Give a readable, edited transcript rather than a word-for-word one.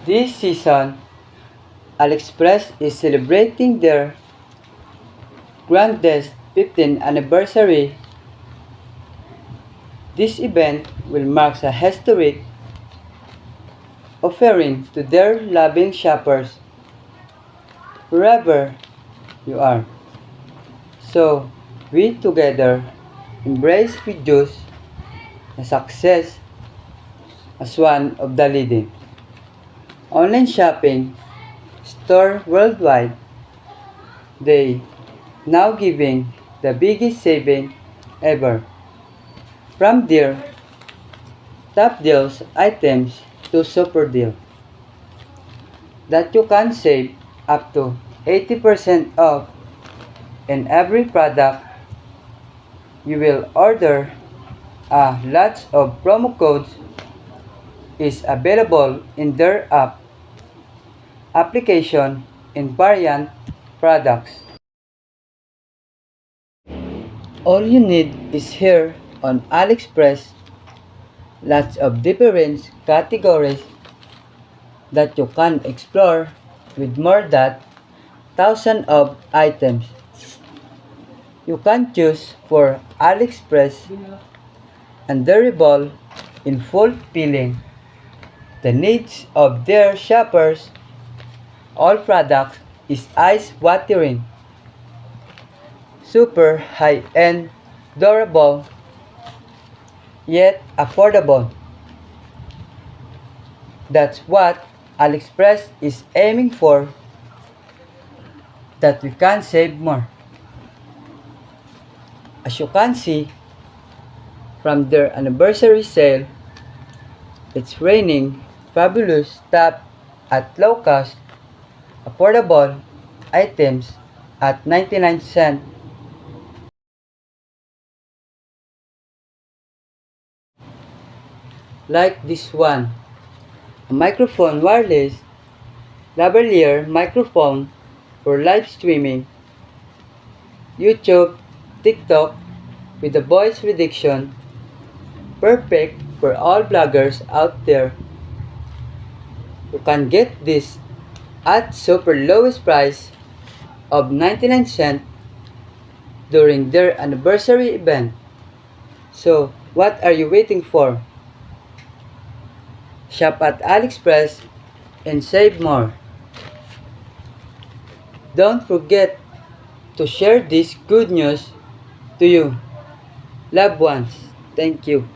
This season, AliExpress is celebrating their grandest 15th anniversary. This event will mark a historic offering to their loving shoppers wherever you are. So, we together embrace with juice the success as one of the leading online shopping store worldwide. They now giving the biggest saving ever. From their top deals items to super deal that you can save up to 80% off in every product you will order. Lots of promo codes is available in their application in variant products. All you need is here on AliExpress. Lots of different categories that you can explore with more than thousands of items. You can choose for AliExpress and durable in fulfilling the needs of their shoppers. All products is eye-watering, super high-end, durable, yet affordable. That's what AliExpress is aiming for, that we can save more. As you can see from their anniversary sale, it's raining fabulous stuff at low cost, affordable items at 99 cents. Like this one, a microphone wireless lavalier microphone for live streaming, YouTube, TikTok with a voice reduction, perfect for all bloggers out there. You can get this at super lowest price of 99 cents during their anniversary event. So, what are you waiting for? Shop at AliExpress and save more. Don't forget to share this good news to your loved ones. Thank you.